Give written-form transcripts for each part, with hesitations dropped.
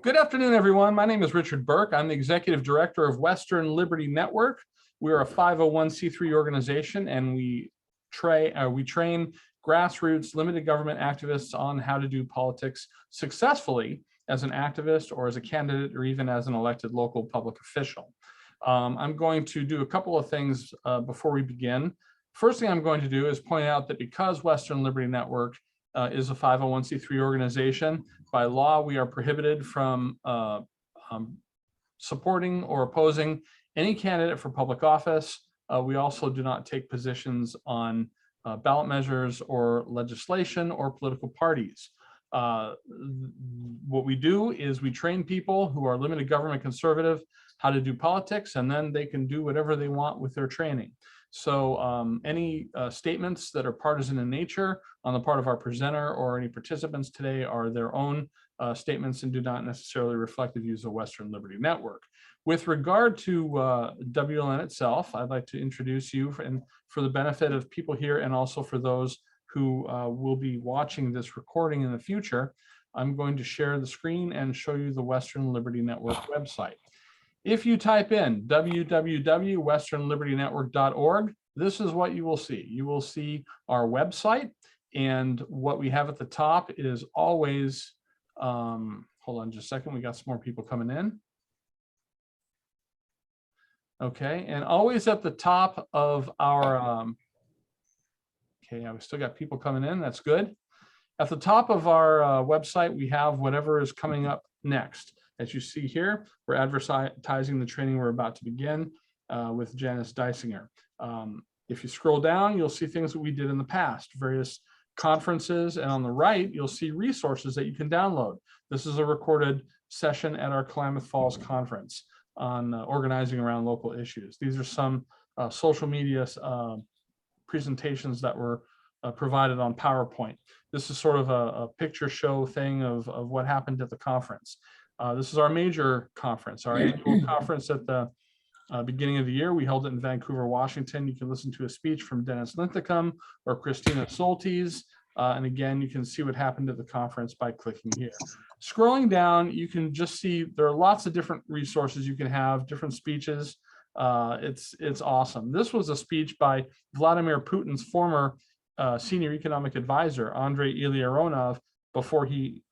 Good afternoon, everyone. My name is Richard Burke. I'm the Executive Director of Western Liberty Network. We are a 501c3 organization, and we train grassroots limited government activists on how to do politics successfully as an activist or as a candidate or even as an elected local public official. I'm going to do a couple of things before we begin. First thing I'm going to do is point out that because Western Liberty Network is a 501c3 organization, by law, we are prohibited from supporting or opposing any candidate for public office. We also do not take positions on ballot measures or legislation or political parties. What we do is we train people who are limited government conservative how to do politics, and then they can do whatever they want with their training. So any statements that are partisan in nature on the part of our presenter or any participants today are their own statements and do not necessarily reflect the views of Western Liberty Network. With regard to WLN itself, I'd like to introduce you for the benefit of people here and also for those who will be watching this recording in the future. I'm going to share the screen and show you the Western Liberty Network website. If you type in www.westernlibertynetwork.org, this is what you will see. You will see our website, and what we have at the top is always, hold on just a second, we got some more people coming in. Okay, and always at the top of our, okay, we still got people coming in, that's good. At the top of our website, we have whatever is coming up next. As you see here, we're advertising the training we're about to begin with Janice DYSINGER. If you scroll down, you'll see things that we did in the past, various conferences, and on the right, you'll see resources that you can download. This is a recorded session at our Klamath Falls conference on organizing around local issues. These are some social media presentations that were provided on PowerPoint. This is sort of a picture show thing of what happened at the conference. This is our major conference, our annual conference at the beginning of the year. We held it in Vancouver, Washington. You can listen to a speech from Dennis Linthicum or Christina Soltis. And again, you can see what happened at the conference by clicking here. Scrolling down, you can just see there are lots of different resources you can have, different speeches. It's awesome. This was a speech by Vladimir Putin's former senior economic advisor, Andrei Ilyaronov, before he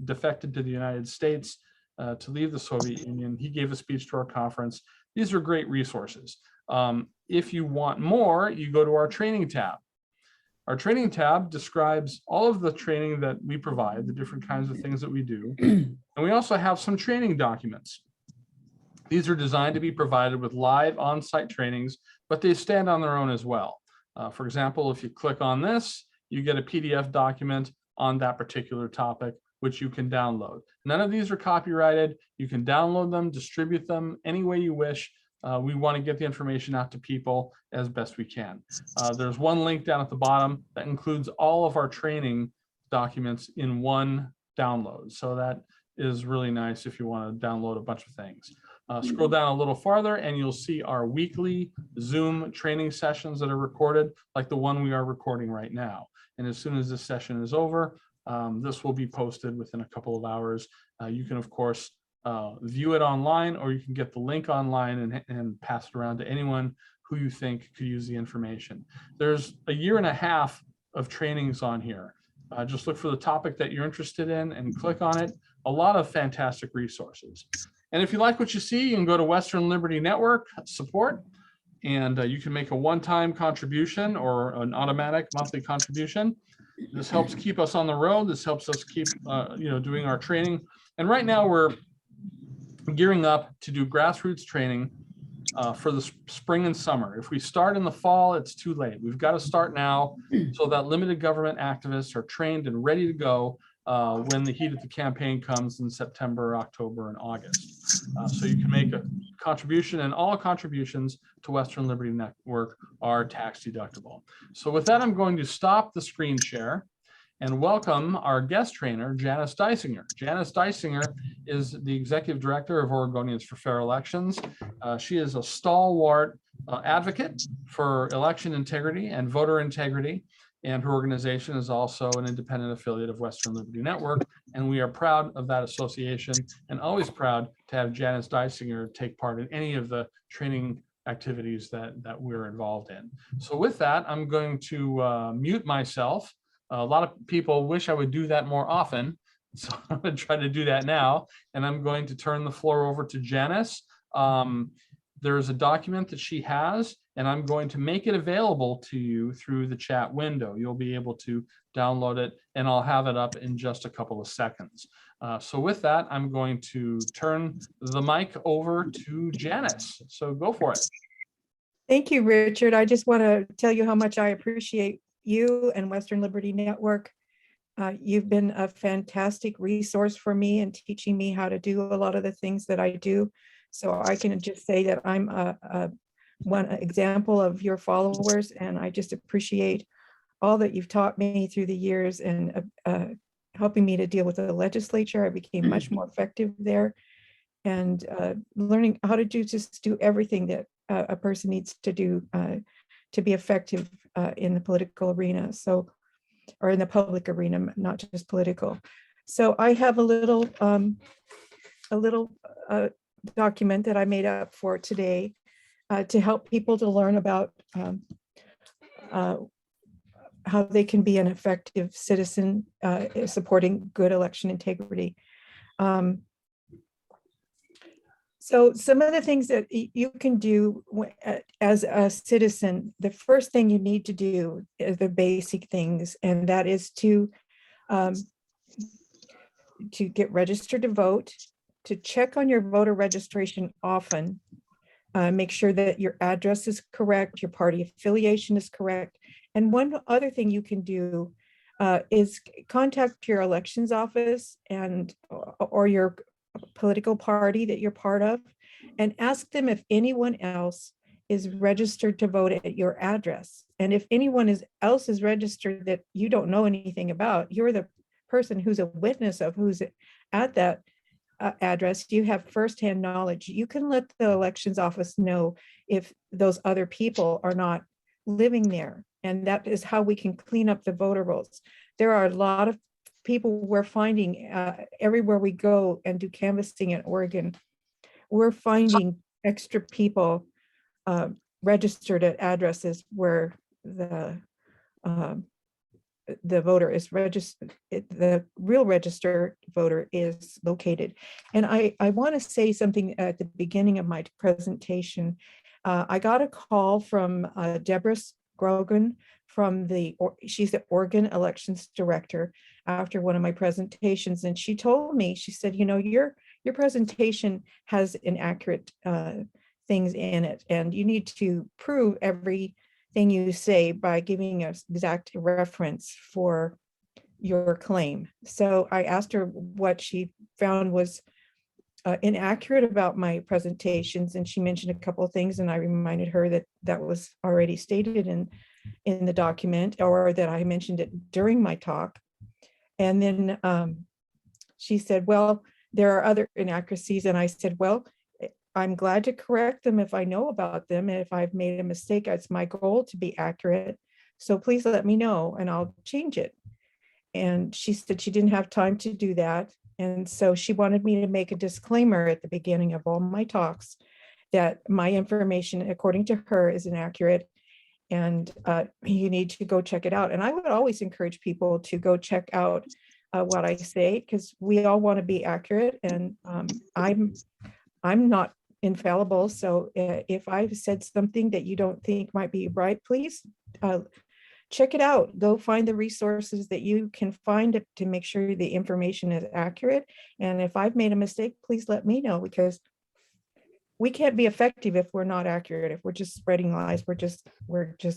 defected to the United States to leave the Soviet Union. He gave a speech to our conference. These are great resources. If you want more, you go to our training tab. Our training tab describes all of the training that we provide, the different kinds of things that we do. And we also have some training documents. These are designed to be provided with live on-site trainings, but they stand on their own as well. For example, if you click on this, you get a PDF document on that particular topic, which you can download. None of these are copyrighted. You can download them, distribute them any way you wish. We want to get the information out to people as best we can. There's one link down at the bottom that includes all of our training documents in one download. So that is really nice if you want to download a bunch of things. Scroll down a little farther and you'll see our weekly Zoom training sessions that are recorded, like the one we are recording right now. And as soon as this session is over, this will be posted within a couple of hours. You can, of course, view it online, or you can get the link online and pass it around to anyone who you think could use the information. There's a year and a half of trainings on here. Just look for the topic that you're interested in and click on it. A lot of fantastic resources. And if you like what you see, you can go to Western Liberty Network support, and you can make a one-time contribution or an automatic monthly contribution. This helps keep us on the road. This helps us keep doing our training. And right now we're gearing up to do grassroots training for the spring and summer. If we start in the fall, it's too late. We've got to start now so that limited government activists are trained and ready to go when the heat of the campaign comes in September, October, and August. So you can make a contribution, and all contributions to Western Liberty Network are tax deductible. So with that, I'm going to stop the screen share and welcome our guest trainer, Janice DYSINGER. Janice DYSINGER is the Executive Director of Oregonians for Fair Elections. She is a stalwart advocate for election integrity and voter integrity. and her organization is also an independent affiliate of Western Liberty Network. And we are proud of that association and always proud to have Janice DYSINGER take part in any of the training activities that we're involved in. So with that, I'm going to mute myself. A lot of people wish I would do that more often, so I'm going to try to do that now. And I'm going to turn the floor over to Janice. There's a document that she has, and I'm going to make it available to you through the chat window. You'll be able to download it, and I'll have it up in just a couple of seconds. So with that, I'm going to turn the mic over to Janice. So go for it. Thank you, Richard. I just want to tell you how much I appreciate you and Western Liberty Network. You've been a fantastic resource for me in teaching me how to do a lot of the things that I do. So I can just say that I'm one example of your followers, and I just appreciate all that you've taught me through the years and helping me to deal with the legislature. I became much more effective there, and learning how to just do everything that a person needs to do to be effective in the political arena. So, or in the public arena, not just political. So I have a little document that I made up for today to help people to learn about how they can be an effective citizen supporting good election integrity. So some of the things that you can do as a citizen, the first thing you need to do is the basic things, and that is to get registered to vote, to check on your voter registration often, make sure that your address is correct, your party affiliation is correct. And one other thing you can do is contact your elections office and or your political party that you're part of, and ask them if anyone else is registered to vote at your address. And if anyone else is registered that you don't know anything about, you're the person who's a witness of who's at that address. You have firsthand knowledge. You can let the elections office know if those other people are not living there. And that is how we can clean up the voter rolls. There are a lot of people we're finding everywhere we go and do canvassing in Oregon. We're finding extra people registered at addresses where the voter is registered, the real registered voter is located. And I want to say something at the beginning of my presentation. I got a call from Deborah Grogan she's the Oregon elections director after one of my presentations. And she told me, she said, you know, your presentation has inaccurate things in it, and you need to prove everything you say by giving us exact reference for your claim. So I asked her what she found was inaccurate about my presentations, and she mentioned a couple of things, and I reminded her that that was already stated in the document, or that I mentioned it during my talk. And then she said, well, there are other inaccuracies. And I said, well, I'm glad to correct them if I know about them. And if I've made a mistake, it's my goal to be accurate. So please let me know and I'll change it. And she said she didn't have time to do that. And so she wanted me to make a disclaimer at the beginning of all my talks that my information, according to her, is inaccurate, and you need to go check it out. And I would always encourage people to go check out what I say, because we all want to be accurate, and I'm not infallible. So if I've said something that you don't think might be right, please check it out. Go find the resources that you can find to make sure the information is accurate. And if I've made a mistake, please let me know, because we can't be effective if we're not accurate. If we're just spreading lies, we're just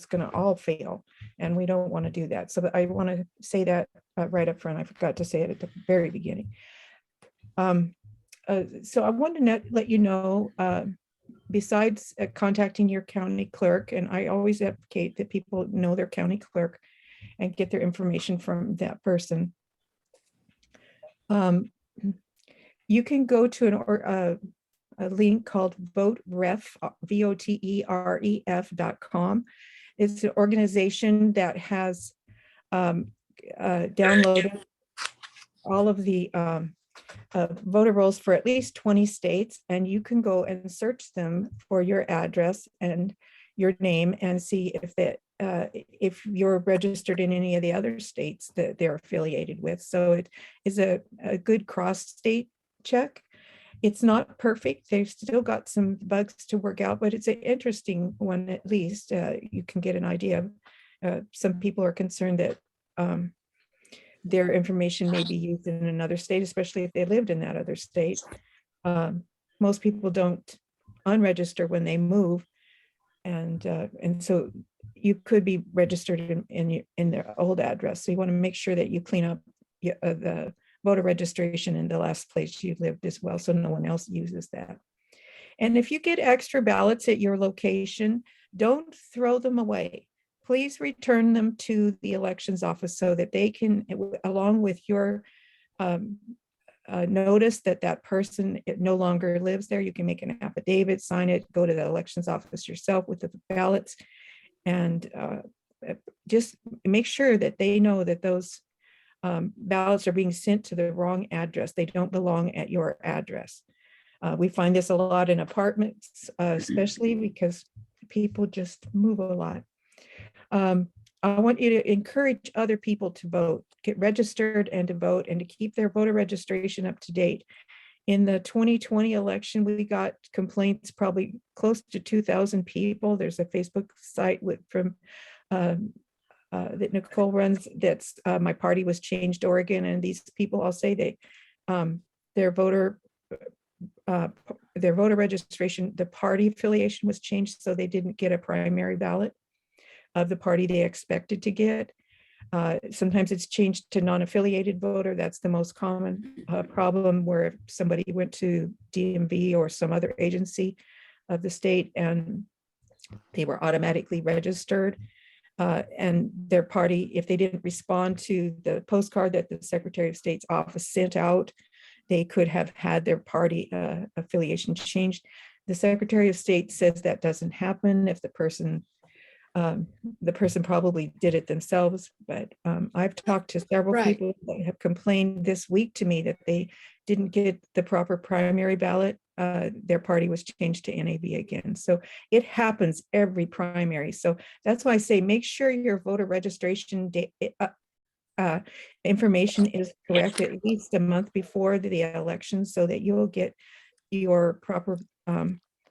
going to all fail, and we don't want to do that. So I want to say that right up front. I forgot to say it at the very beginning. So I wanted to let you know, besides contacting your county clerk, and I always advocate that people know their county clerk and get their information from that person. You can go to a link called voteref, voteref.com. It's an organization that has downloaded all of the voter rolls for at least 20 states, and you can go and search them for your address and your name and see if you're registered in any of the other states that they're affiliated with. So it is a good cross-state check. It's not perfect. They've still got some bugs to work out, but it's an interesting one at least. You can get an idea. Some people are concerned that their information may be used in another state, especially if they lived in that other state. Most people don't unregister when they move. And so you could be registered in their old address. So you want to make sure that you clean up the voter registration in the last place you lived as well, so no one else uses that. And if you get extra ballots at your location, don't throw them away. Please return them to the elections office so that they can, along with your notice that that person no longer lives there, you can make an affidavit, sign it, go to the elections office yourself with the ballots, and just make sure that they know that those ballots are being sent to the wrong address. They don't belong at your address. We find this a lot in apartments, especially because people just move a lot. I want you to encourage other people to vote, get registered and to vote, and to keep their voter registration up to date. In the 2020 election, we got complaints, probably close to 2,000 people. There's a Facebook site from that Nicole runs, that's My Party Was Changed Oregon, and these people, I'll say their voter registration, the party affiliation was changed, so they didn't get a primary ballot of the party they expected to get. Sometimes it's changed to non-affiliated voter. That's the most common problem, where if somebody went to DMV or some other agency of the state and they were automatically registered, and their party, if they didn't respond to the postcard that the Secretary of State's office sent out, they could have had their party affiliation changed. The Secretary of State says that doesn't happen if the person probably did it themselves, but I've talked to several people that have complained this week to me that they didn't get the proper primary ballot. Their party was changed to NAB again. So it happens every primary. So that's why I say make sure your voter registration information is correct at least a month before the election, so that you will get your proper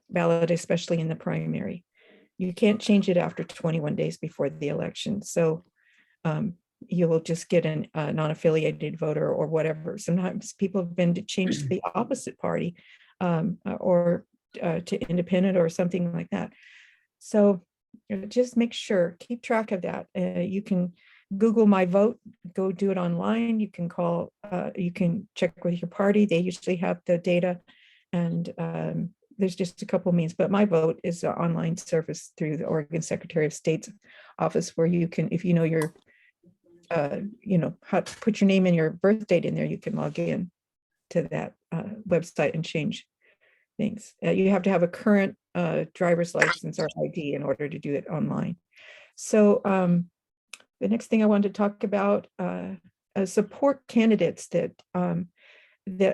ballot, especially in the primary. You can't change it after 21 days before the election. So you will just get a non-affiliated voter or whatever. Sometimes people have been to change to the opposite party or to independent or something like that. So just make sure, keep track of that. You can Google My Vote, go do it online. You can call, you can check with your party. They usually have the data, and there's just a couple means, but My Vote is an online service through the Oregon Secretary of State's office, where you can, if you know your, how to put your name and your birth date in there, you can log in to that website and change things. You have to have a current driver's license or ID in order to do it online. So the next thing I wanted to talk about, support candidates that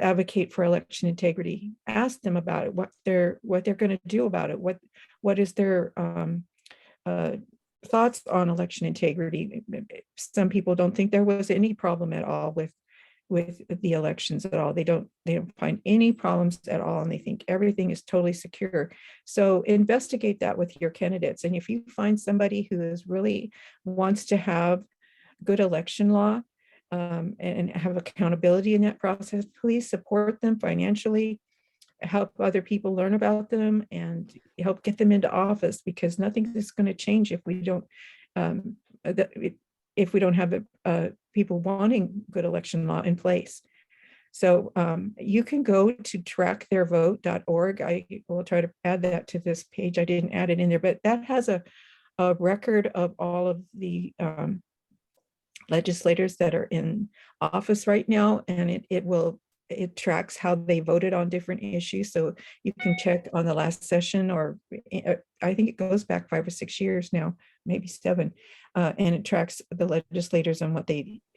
advocate for election integrity. Ask them about it, what they're going to do about it. What is their thoughts on election integrity? Some people don't think there was any problem at all with the elections at all. They don't find any problems at all, and they think everything is totally secure. So investigate that with your candidates. And if you find somebody who is really wants to have good election law and have accountability in that process, please support them financially, help other people learn about them, and help get them into office, because nothing is going to change if we don't have people wanting good election law in place. So you can go to tracktheirvote.org. I will try to add that to this page. I didn't add it in there, but that has a record of all of the legislators that are in office right now, and it will it tracks how they voted on different issues. So you can check on the last session, or I think it goes back 5 or 6 years now, maybe 7. And it tracks the legislators on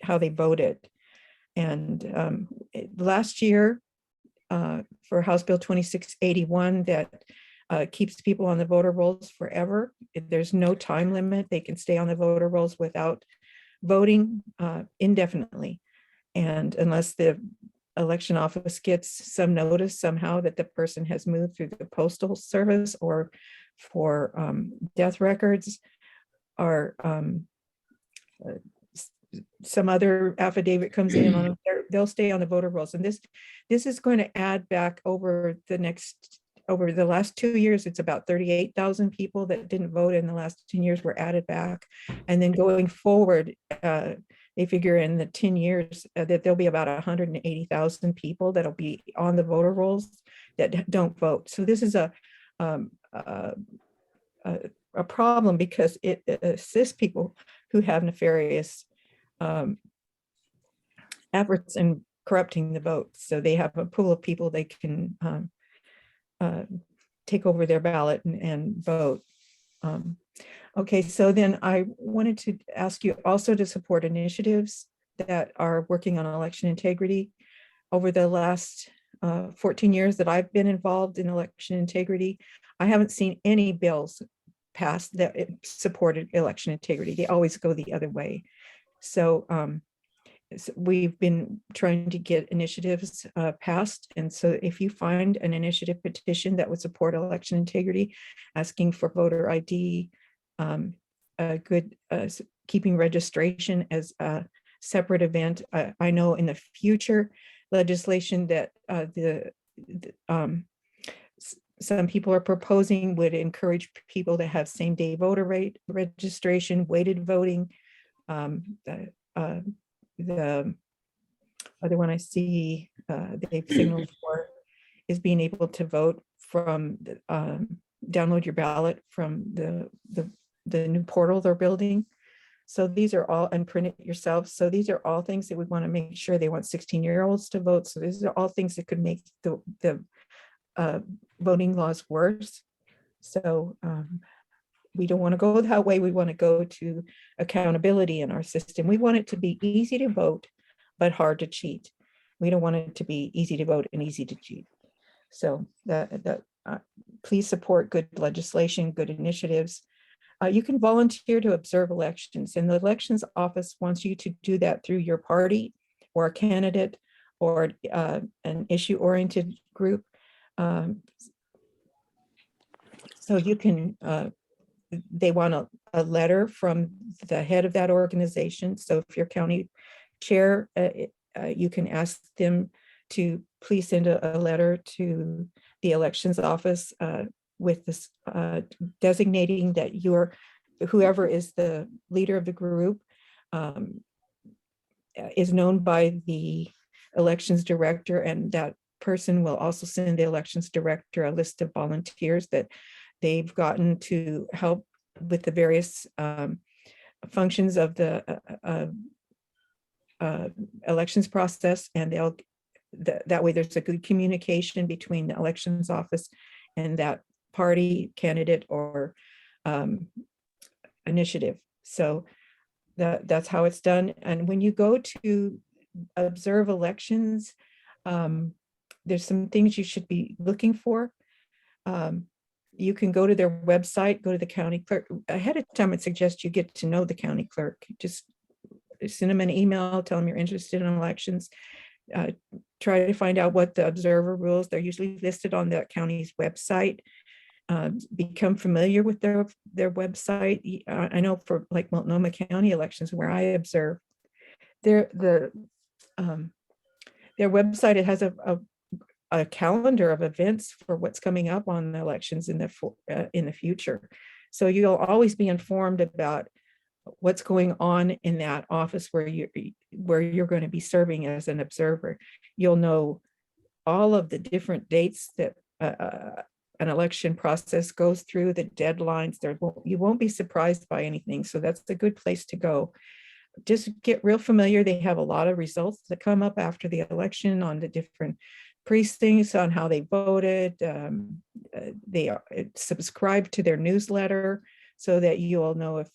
how they voted. And last year, for House Bill 2681, that keeps people on the voter rolls forever. There's no time limit. They can stay on the voter rolls without voting indefinitely. And unless the election office gets some notice somehow that the person has moved through the postal service, or for death records, or some other affidavit comes in on them, they'll stay on the voter rolls. And this is going to add back over the last 2 years. It's about 38,000 people that didn't vote in the last 10 years were added back. And then going forward, they figure in the 10 years that there'll be about 180,000 people that'll be on the voter rolls that don't vote. So this is a problem, because it assists people who have nefarious efforts in corrupting the vote. So they have a pool of people they can take over their ballot and vote. Okay, so then I wanted to ask you also to support initiatives that are working on election integrity. Over the last 14 years that I've been involved in election integrity, I haven't seen any bills passed that supported election integrity. They always go the other way. So we've been trying to get initiatives passed. And so if you find an initiative petition that would support election integrity, asking for voter ID, a good keeping registration as a separate event. I know in the future legislation that some people are proposing would encourage people to have same-day voter registration, weighted voting. The other one I see they've signaled for is being able to vote from download your ballot from the new portal they're building. So these are all, and print it yourself. So these are all things that we want to make sure. They want 16-year-olds to vote. So these are all things that could make the voting laws worse. So we don't want to go that way. We want to go to accountability in our system. We want it to be easy to vote, but hard to cheat. We don't want it to be easy to vote and easy to cheat. So please support good legislation, good initiatives. You can volunteer to observe elections, and the elections office wants you to do that through your party or a candidate or an issue-oriented group. So you can, they want a letter from the head of that organization. So if you're county chair, you can ask them to please send a letter to the elections office with this designating that whoever is the leader of the group is known by the elections director, and that person will also send the elections director a list of volunteers that they've gotten to help with the various functions of the elections process, and that way there's a good communication between the elections office and that party, candidate, or initiative. So that's how it's done. And when you go to observe elections, there's some things you should be looking for. You can go to their website, go to the county clerk. Ahead of time, I'd suggest you get to know the county clerk. Just send them an email, tell them you're interested in elections. Try to find out what the observer rules. They're usually listed on the county's website. Become familiar with their website. I know for like Multnomah County elections where I observe, their website, it has a calendar of events for what's coming up on the elections in the future. So you'll always be informed about what's going on in that office where you're going to be serving as an observer. You'll know all of the different dates that an election process goes through, the deadlines. You won't be surprised by anything. So that's a good place to go. just get real familiar. They have a lot of results that come up after the election on the different precincts, on how they voted. They subscribe to their newsletter so that you all know if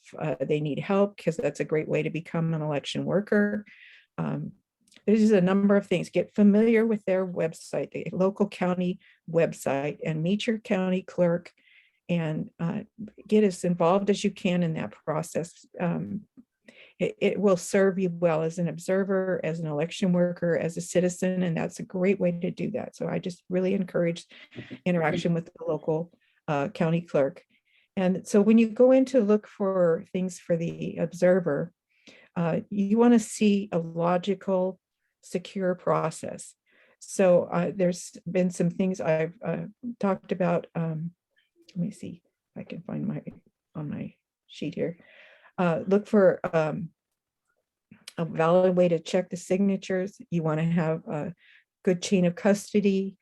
they need help, because that's a great way to become an election worker. There's a number of things. Get familiar with their website, the local county website, and meet your county clerk, and get as involved as you can in that process. It will serve you well as an observer, as an election worker, as a citizen, and that's a great way to do that. So I just really encourage interaction with the local county clerk. And so when you go in to look for things for the observer, you want to see a logical, secure process. So there's been some things I've talked about. Let me see if I can find on my sheet here. Look for a valid way to check the signatures. You want to have a good chain of custody.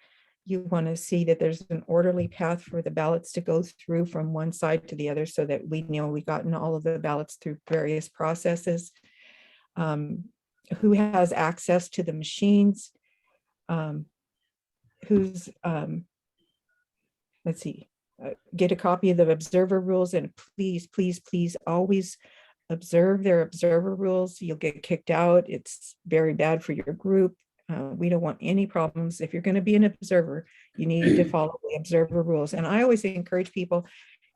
You want to see that there's an orderly path for the ballots to go through from one side to the other, so that we know we've gotten all of the ballots through various processes. Who has access to the machines? Let's see, get a copy of the observer rules, and please, please, please always observe their observer rules. You'll get kicked out. It's very bad for your group. We don't want any problems. If you're going to be an observer, you need to follow the observer rules. And I always encourage people,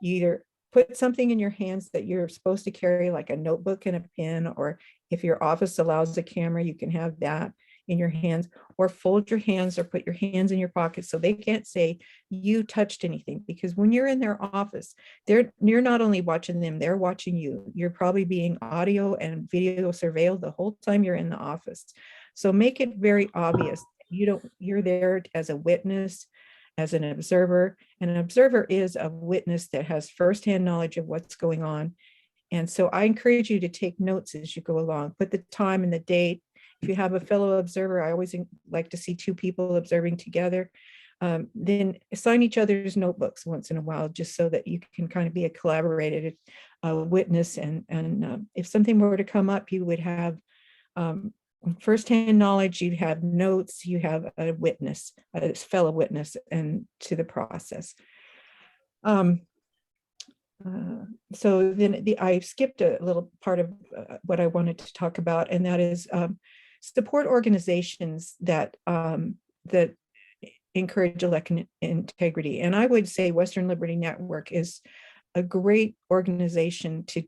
you either put something in your hands that you're supposed to carry, like a notebook and a pen, or if your office allows a camera, you can have that in your hands, or fold your hands or put your hands in your pockets so they can't say you touched anything. Because when you're in their office, you're not only watching them, they're watching you. You're probably being audio and video surveilled the whole time you're in the office. So make it very obvious you're there as a witness, as an observer. And an observer is a witness that has firsthand knowledge of what's going on. And so I encourage you to take notes as you go along. Put the time and the date. If you have a fellow observer, I always like to see two people observing together. Then sign each other's notebooks once in a while, just so that you can kind of be a collaborated witness. And if something were to come up, you would have firsthand knowledge, you have notes, you have a witness, a fellow witness, and to the process. So then I skipped a little part of what I wanted to talk about, and that is support organizations that that encourage election integrity. And I would say Western Liberty Network is a great organization to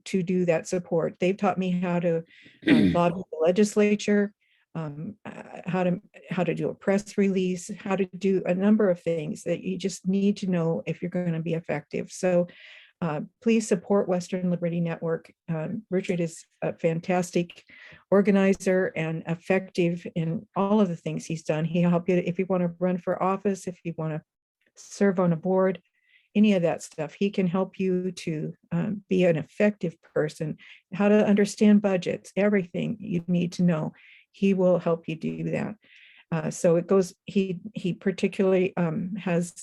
do that support. They've taught me how to lobby the legislature, how to do a press release, how to do a number of things that you just need to know if you're going to be effective. So please support Western Liberty Network. Richard is a fantastic organizer and effective in all of the things he's done. He'll help you if you want to run for office, if you want to serve on a board, any of that stuff. He can help you to be an effective person, how to understand budgets, everything you need to know. He will help you do that. So it goes, he particularly has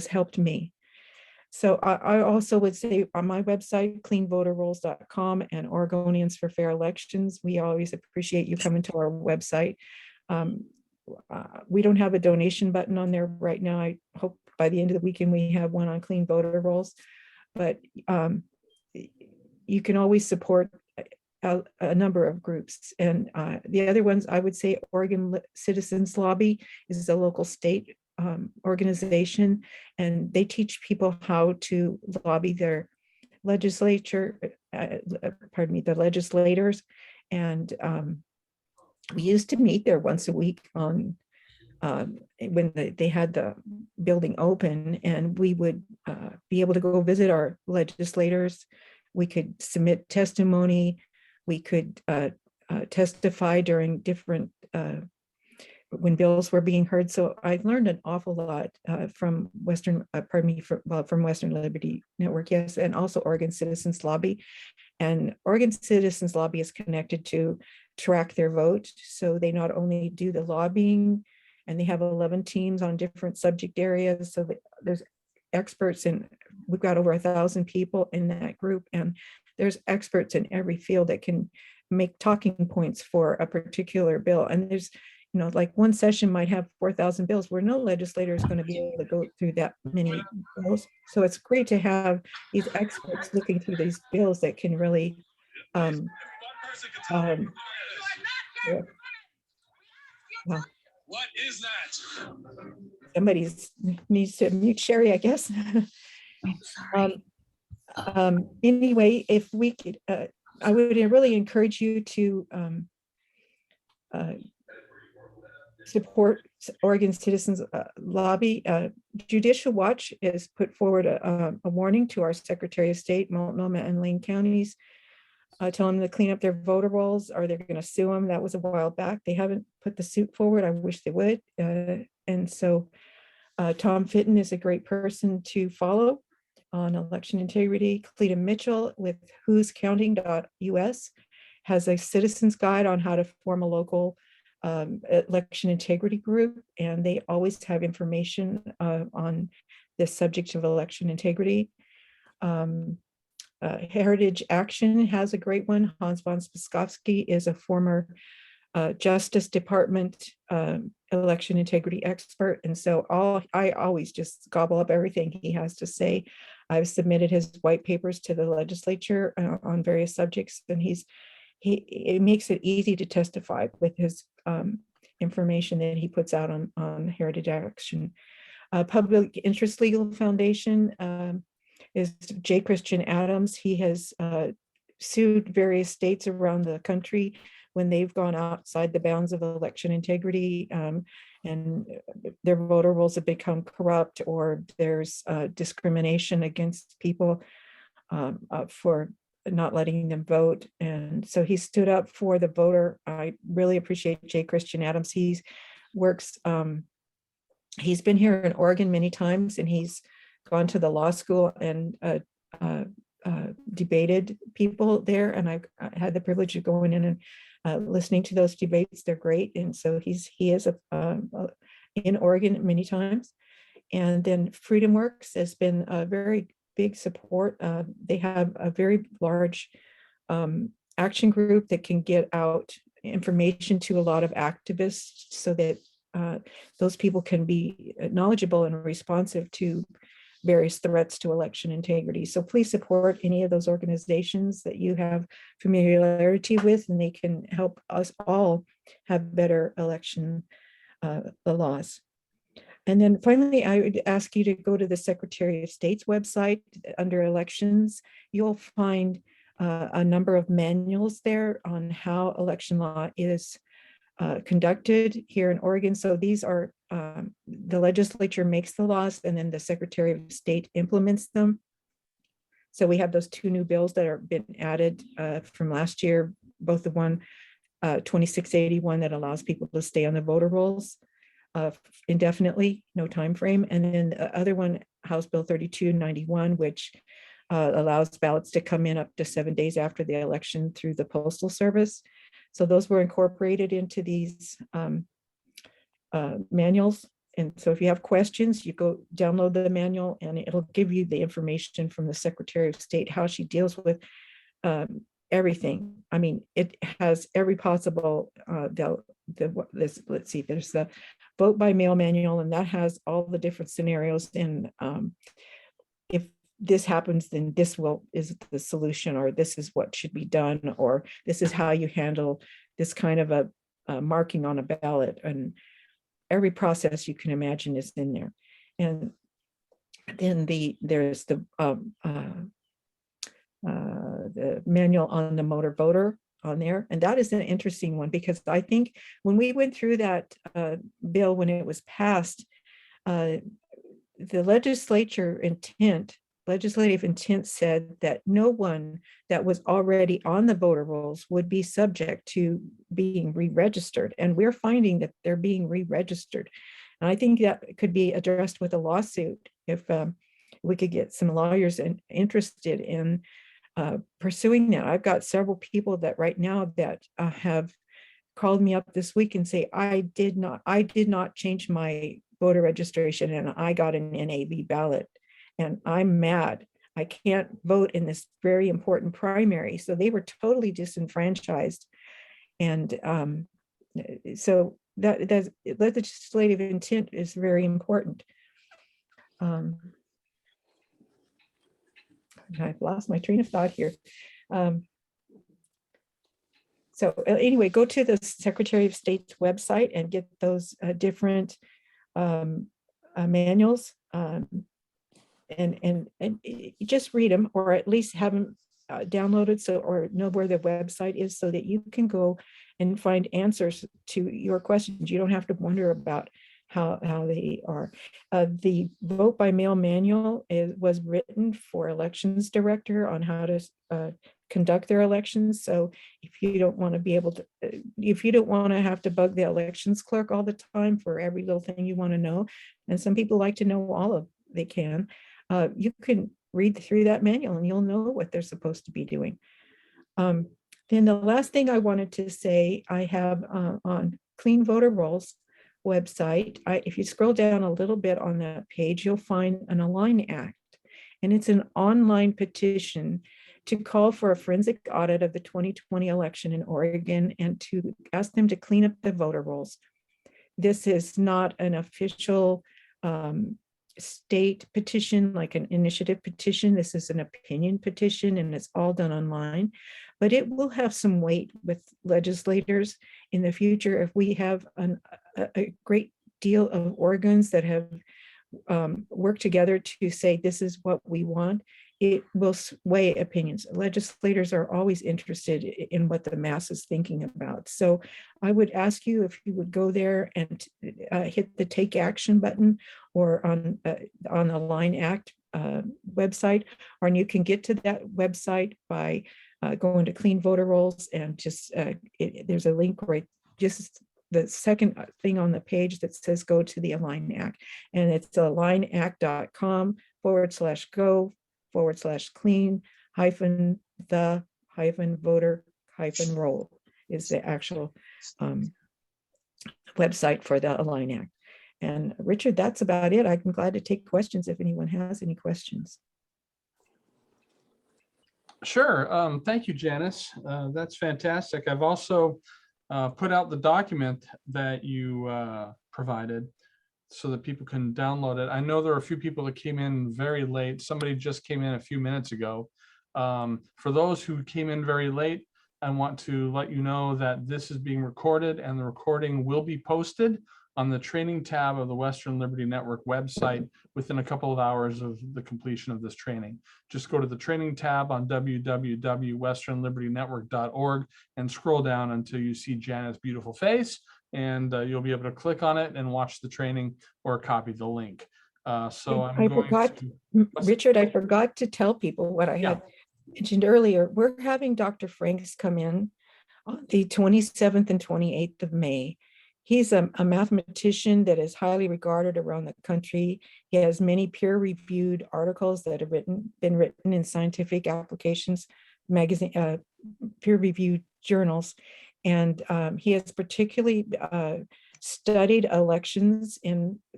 helped me. So I also would say on my website, cleanvoterrolls.com and Oregonians for Fair Elections, we always appreciate you coming to our website. We don't have a donation button on there right now. I hope by the end of the weekend we have one on Clean Voter Rolls, but you can always support a number of groups. And the other ones, I would say Oregon Citizens Lobby is a local state organization, and they teach people how to lobby their legislature, the legislators. And we used to meet there once a week on when they had the building open, and we would be able to go visit our legislators. We could submit testimony. We could testify during different when bills were being heard. So I learned an awful lot from Western Liberty Network, yes, and also Oregon Citizens Lobby. And Oregon Citizens Lobby is connected to Track Their Vote. So they not only do the lobbying, and they have 11 teams on different subject areas. So there's experts, and we've got over 1,000 people in that group, and there's experts in every field that can make talking points for a particular bill. And there's, like one session might have 4,000 bills where no legislator is going to be able to go through that many bills. So it's great to have these experts looking through these bills that can really yeah. Well, what is that? Somebody needs to mute Sherry, I guess. I'm sorry. Anyway, if we could, I would really encourage you to support Oregon Citizens Lobby. Judicial Watch has put forward a warning to our Secretary of State, Multnomah and Lane counties, telling them to clean up their voter rolls or they're going to sue them. That was a while back. They haven't put the suit forward. I wish they would. And so Tom Fitton is a great person to follow on election integrity. Cleta Mitchell with who'scounting.us has a citizen's guide on how to form a local election integrity group, and they always have information on this subject of election integrity. Heritage Action has a great one. Hans von Spakovsky is a former Justice Department election integrity expert, and so I always just gobble up everything he has to say. I've submitted his white papers to the legislature on various subjects, and it makes it easy to testify with his information that he puts out on Heritage Action. Public Interest Legal Foundation is J. Christian Adams. He has sued various states around the country when they've gone outside the bounds of election integrity, and their voter rolls have become corrupt, or there's discrimination against people for not letting them vote. And so he stood up for the voter. I really appreciate J. Christian Adams. He's been here in Oregon many times, and he's gone to the law school and debated people there. And I had the privilege of going in and listening to those debates. They're great. And so he is in Oregon many times. And then Freedom Works has been a very big support. They have a very large action group that can get out information to a lot of activists so that those people can be knowledgeable and responsive to various threats to election integrity. So please support any of those organizations that you have familiarity with, and they can help us all have better election laws. And then finally, I would ask you to go to the Secretary of State's website under elections. You'll find a number of manuals there on how election law is conducted here in Oregon. So these are, the legislature makes the laws, and then the Secretary of State implements them. So we have those two new bills that are been added from last year, both the one 2681 that allows people to stay on the voter rolls indefinitely, no time frame, and then the other one, House Bill 3291, which allows ballots to come in up to 7 days after the election through the Postal Service. So those were incorporated into these manuals. And so if you have questions, you go download the manual, and it'll give you the information from the Secretary of State, how she deals with everything. I mean, it has every possible, let's see, there's the vote by mail manual, and that has all the different scenarios. And if this happens, then this is the solution, or this is what should be done, or this is how you handle this kind of a marking on a ballot. And every process you can imagine is in there. And then there's the manual on the motor voter on there. And that is an interesting one, because I think when we went through that bill, when it was passed, the legislative intent said that no one that was already on the voter rolls would be subject to being re-registered. And we're finding that they're being re-registered. And I think that could be addressed with a lawsuit if we could get some lawyers interested in pursuing that. I've got several people that right now that have called me up this week and say, I did not change my voter registration and I got an NAV ballot. And I'm mad. I can't vote in this very important primary. So they were totally disenfranchised. And so that legislative intent is very important. I've lost my train of thought here. So anyway, go to the Secretary of State's website and get those different manuals, and just read them, or at least have them downloaded, so, or know where the website is, so that you can go and find answers to your questions. You don't have to wonder about how they are. The vote by mail manual was written for elections director on how to conduct their elections. So if you don't want to be able to, if you don't want to have to bug the elections clerk all the time for every little thing you want to know, and some people like to know all of, they can, you can read through that manual and you'll know what they're supposed to be doing. Then the last thing I wanted to say, I have on Clean Voter Rolls website, if you scroll down a little bit on that page, you'll find an Align Act, and it's an online petition to call for a forensic audit of the 2020 election in Oregon and to ask them to clean up the voter rolls. This is not an official state petition, like an initiative petition. This is an opinion petition, and it's all done online, but it will have some weight with legislators in the future if we have a great deal of Oregons that have worked together to say this is what we want. It will sway opinions. Legislators are always interested in what the mass is thinking about. So I would ask you if you would go there and hit the take action button, or on the Align Act website, or you can get to that website by going to Clean Voter Rolls, and just there's a link right, just the second thing on the page that says go to the Align Act, and it's alignact.com/go/clean-the-voter-roll is the actual website for the Align Act. And Richard, that's about it. I'm glad to take questions if anyone has any questions. Sure. Thank you, Janice. That's fantastic. I've also put out the document that you provided so that people can download it. I know there are a few people that came in very late. Somebody just came in a few minutes ago. For those who came in very late, I want to let you know that this is being recorded, and the recording will be posted on the training tab of the Western Liberty Network website within a couple of hours of the completion of this training. Just go to the training tab on www.westernlibertynetwork.org and scroll down until you see Janet's beautiful face, and you'll be able to click on it and watch the training or copy the link. So I'm going to... Richard, I forgot to tell people what I had mentioned earlier. We're having Dr. Franks come in on the 27th and 28th of May. He's a mathematician that is highly regarded around the country. He has many peer-reviewed articles that have been written in scientific applications, magazine, peer-reviewed journals. And he has particularly studied elections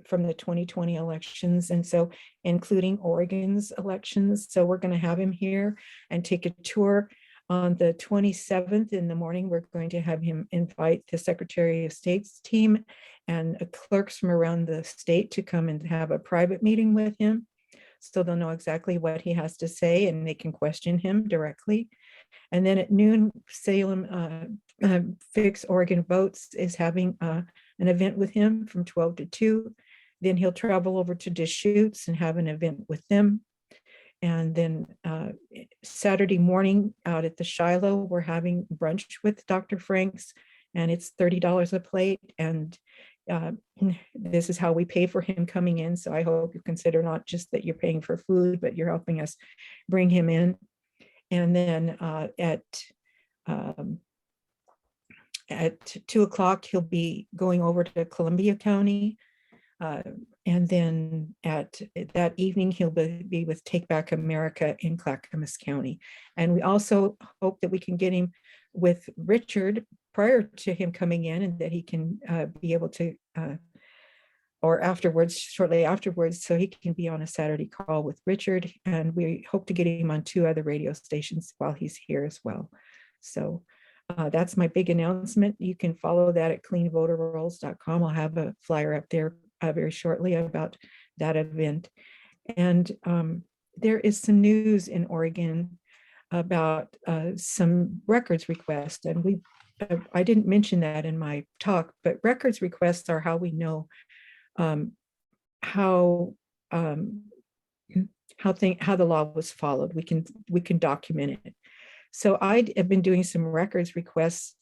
from the 2020 elections, and so including Oregon's elections. So we're going to have him here and take a tour. On the 27th in the morning, we're going to have him invite the Secretary of State's team and clerks from around the state to come and have a private meeting with him, so they'll know exactly what he has to say and they can question him directly. And then at noon, Salem Fix Oregon Votes is having an event with him from 12 to 2. Then he'll travel over to Deschutes and have an event with them. And then Saturday morning out at the Shiloh, we're having brunch with Dr. Franks, and it's $30 a plate. And this is how we pay for him coming in. So I hope you consider not just that you're paying for food, but you're helping us bring him in. And then at 2 o'clock, he'll be going over to Columbia County. And then at that evening, he'll be with Take Back America in Clackamas County. And we also hope that we can get him with Richard prior to him coming in, and that he can be able to or afterwards, shortly afterwards, so he can be on a Saturday call with Richard. And we hope to get him on 2 other radio stations while he's here as well. So that's my big announcement. You can follow that at cleanvoterrolls.com. I'll have a flyer up there very shortly about that event. And there is some news in Oregon about some records requests. And I didn't mention that in my talk, but records requests are how we know how the law was followed. We can document it. So I have been doing some records requests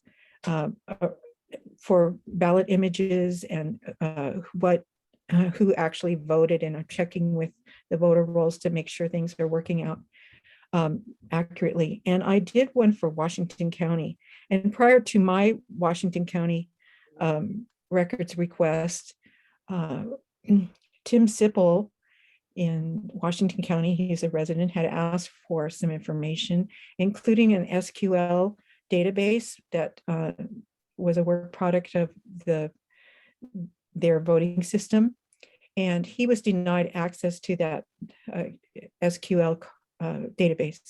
for ballot images and who actually voted, and I'm checking with the voter rolls to make sure things are working out accurately. And I did one for Washington County. And prior to my Washington County records request, Tim Sipple in Washington County, he's a resident, had asked for some information, including an SQL database that was a work product of their voting system. And he was denied access to that SQL database.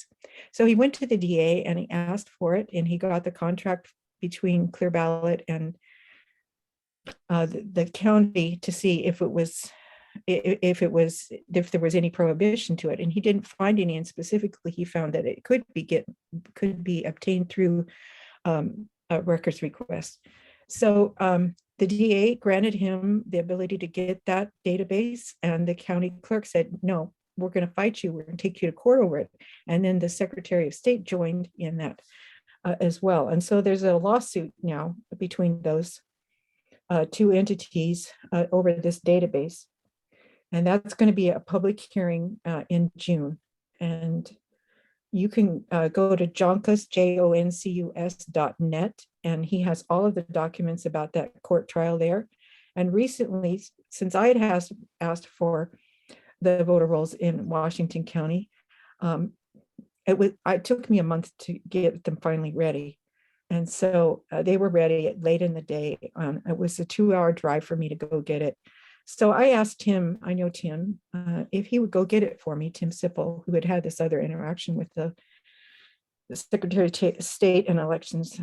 So he went to the DA and he asked for it, and he got the contract between Clear Ballot and the county to see if there was any prohibition to it, and he didn't find any. And specifically, he found that it could be obtained through a records request. So the DA granted him the ability to get that database, and the county clerk said, "No, we're going to fight you. We're going to take you to court over it." And then the Secretary of State joined in that as well. And so there's a lawsuit now between those 2 entities over this database. And that's going to be a public hearing in June. And you can go to Joncus, JONCUS.net, and he has all of the documents about that court trial there. And recently, since I had asked for the voter rolls in Washington County, it took me a month to get them finally ready. And so they were ready late in the day. It was a 2-hour drive for me to go get it. So I asked him, I know Tim, if he would go get it for me, Tim Sipple, who had had this other interaction with the Secretary of State and Elections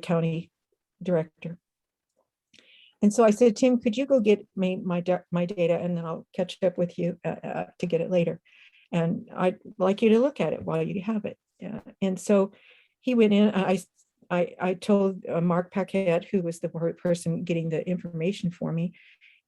County Director. And so I said, Tim, could you go get me my data, and then I'll catch up with you to get it later. And I'd like you to look at it while you have it. And so he went in. I told Mark Paquette, who was the person getting the information for me,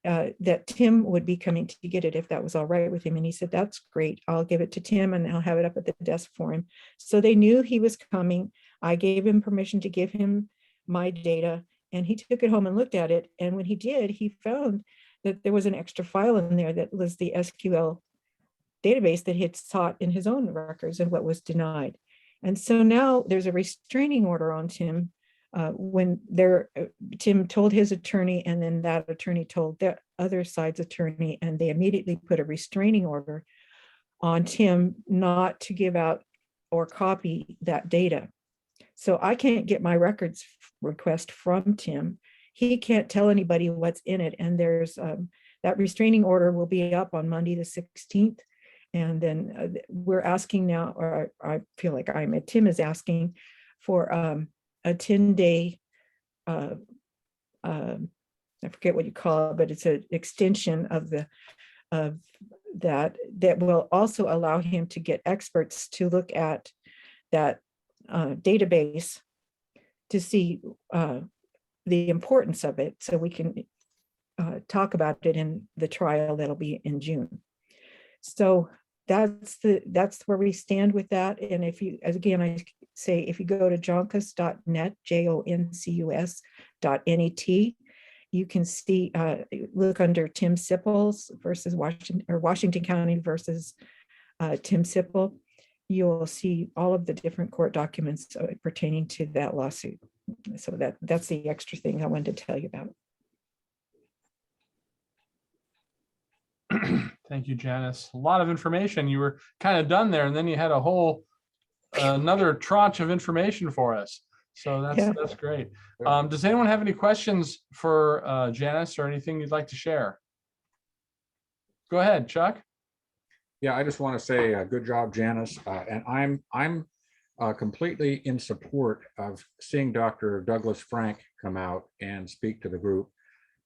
that Tim would be coming to get it if that was all right with him. And he said, "That's great. I'll give it to Tim and I'll have it up at the desk for him." So they knew he was coming. I gave him permission to give him my data, and he took it home and looked at it. And when he did, he found that there was an extra file in there that was the SQL database that he had sought in his own records and what was denied. And so now there's a restraining order on Tim when Tim told his attorney, and then that attorney told the other side's attorney, and they immediately put a restraining order on Tim not to give out or copy that data. So I can't get my records request from Tim. He can't tell anybody what's in it. And there's that restraining order will be up on Monday the 16th. And then we're asking now, or I feel like Tim is asking for a 10-day, I forget what you call it, but it's an extension of that will also allow him to get experts to look at that database to see the importance of it, so we can talk about it in the trial that'll be in June. So that's where we stand with that. And if you, as again, I say, if you go to joncus.net, JONCUS.net, you can see, look under Tim Sipple's versus Washington County versus Tim Sipple. You'll see all of the different court documents pertaining to that lawsuit. So that's the extra thing I wanted to tell you about. Thank you, Janice. A lot of information. You were kind of done there, and then you had a whole another tranche of information for us. So Yeah. that's great. Does anyone have any questions for Janice or anything you'd like to share? Go ahead, Chuck. Yeah, I just want to say good job, Janice. And I'm completely in support of seeing Dr. Douglas Frank come out and speak to the group.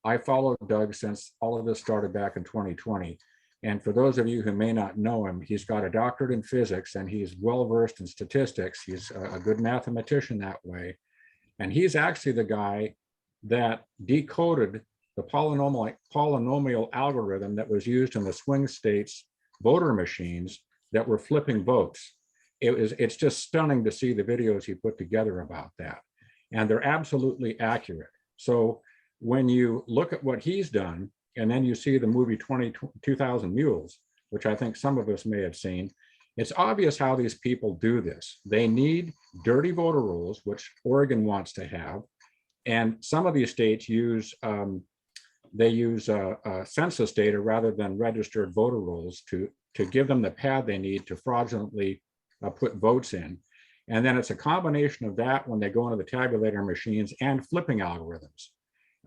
I followed Doug since all of this started back in 2020. And for those of you who may not know him, he's got a doctorate in physics and he's well versed in statistics. He's a good mathematician that way. And he's actually the guy that decoded the polynomial algorithm that was used in the swing states voter machines that were flipping votes. It's just stunning to see the videos he put together about that. And they're absolutely accurate. So when you look at what he's done, and then you see the movie 20,000 Mules, which I think some of us may have seen, it's obvious how these people do this. They need dirty voter rolls, which Oregon wants to have. And some of these states use census data rather than registered voter rolls to give them the pad they need to fraudulently put votes in. And then it's a combination of that when they go into the tabulator machines and flipping algorithms.